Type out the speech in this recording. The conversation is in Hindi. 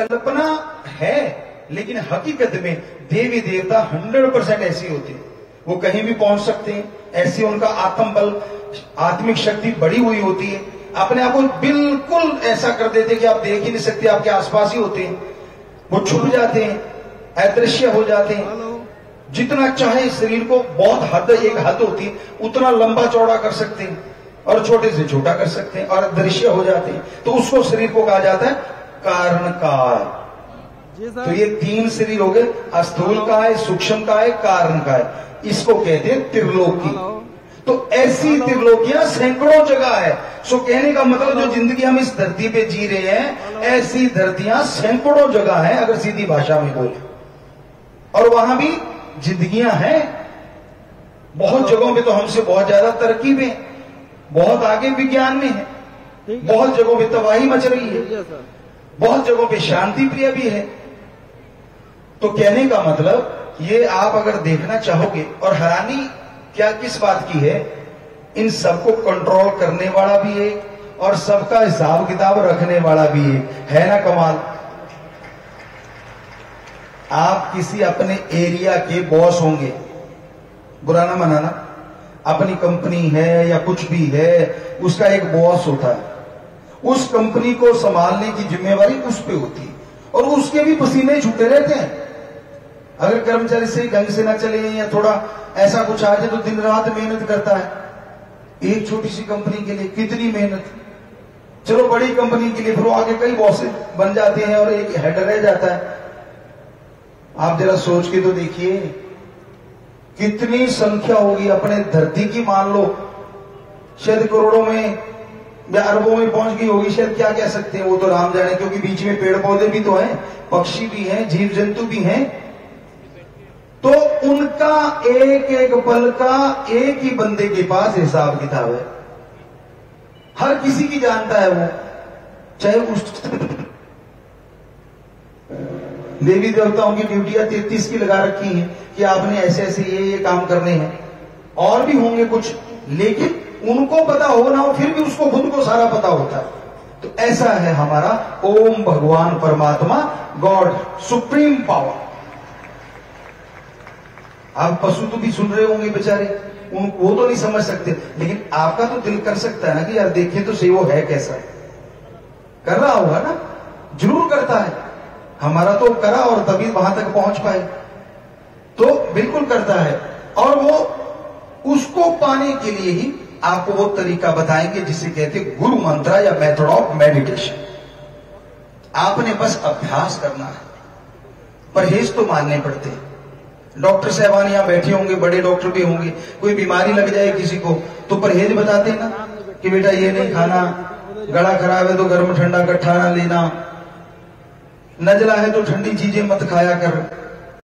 कल्पना है, लेकिन हकीकत में देवी देवता 100% ऐसे होते हैं, वो कहीं भी पहुंच सकते हैं। ऐसे उनका आत्म बल, आत्मिक शक्ति बढ़ी हुई होती है, अपने आप को बिल्कुल ऐसा कर देते कि आप देख ही नहीं सकते, आपके आसपास ही होते हैं, वो छुप जाते हैं, अदृश्य हो जाते हैं। जितना चाहे शरीर को, बहुत हद, एक हद होती है, उतना लंबा चौड़ा कर सकते हैं और छोटे से छोटा कर सकते हैं और अदृश्य हो जाते हैं। तो उसको शरीर को कहा जाता है कारण काय। तो ये 3 शरीर हो गए, स्थूल काय, सूक्ष्म काय, कारण काय। इसको कहते हैं त्रिलोकी। तो ऐसी त्रिलोकियां सैकड़ों जगह है। सो कहने का मतलब जो जिंदगी हम इस धरती पे जी रहे हैं, ऐसी धरतियां सैकड़ों जगह है, अगर सीधी भाषा में बोले। और वहां भी जिंदगियां हैं, बहुत जगहों पे तो हमसे बहुत ज्यादा तरक्की में, बहुत आगे विज्ञान में है, बहुत जगहों पे तबाही मच रही है, बहुत जगहों पे शांति प्रिय भी है। तो कहने का मतलब ये, आप अगर देखना चाहोगे, और हैरानी क्या किस बात की है, इन सबको कंट्रोल करने वाला भी एक और सबका हिसाब किताब रखने वाला भी एक है ना। कमाल। आप किसी अपने एरिया के बॉस होंगे, बुरा ना मनाना, अपनी कंपनी है या कुछ भी है, उसका एक बॉस होता है। उस कंपनी को संभालने की जिम्मेवारी उस पे होती है और उसके भी पसीने छूटे रहते हैं। अगर कर्मचारी सही ढंग से ना चले या थोड़ा ऐसा कुछ आ जाए तो दिन रात मेहनत करता है। एक छोटी सी कंपनी के लिए कितनी मेहनत। चलो बड़ी कंपनी के लिए फिर आगे कई बॉस बन जाते हैं और एक हेड रह जाता है। आप जरा सोच के तो देखिए कितनी संख्या होगी अपने धरती की। मान लो शायद करोड़ों में या अरबों में पहुंच गई होगी, शायद, क्या कह सकते हैं, वो तो राम जाने, क्योंकि बीच में पेड़ पौधे भी तो हैं, पक्षी भी हैं, जीव जंतु भी हैं। तो उनका एक एक पल का एक ही बंदे के पास हिसाब किताब है। हर किसी की जानता है वो, चाहे उस देवी देवताओं की ड्यूटियां 33 की लगा रखी हैं कि आपने ऐसे ऐसे ये काम करने हैं, और भी होंगे कुछ, लेकिन उनको पता हो ना हो, फिर भी उसको खुद को सारा पता होता है। तो ऐसा है हमारा ओम भगवान परमात्मा, गॉड, सुप्रीम पावर। आप पशु तो भी सुन रहे होंगे बेचारे, वो तो नहीं समझ सकते, लेकिन आपका तो दिल कर सकता है ना कि यार देखिए तो सही वो है कैसा। कर रहा होगा ना, जरूर करता है। हमारा तो करा और तभी वहां तक पहुंच पाए, तो बिल्कुल करता है। और वो उसको पाने के लिए ही आपको वो तरीका बताएंगे जिसे कहते हैं गुरु मंत्र या मेथड ऑफ मेडिटेशन। आपने बस अभ्यास करना है, परहेज तो मानने पड़ते हैं। डॉक्टर साहबान यहां बैठे होंगे, बड़े डॉक्टर भी होंगे, कोई बीमारी लग जाए किसी को तो परहेज बताते ना कि बेटा ये नहीं खाना, गला खराब है तो गर्म ठंडा इकट्ठा ना लेना, नजला है तो ठंडी चीजें मत खाया कर,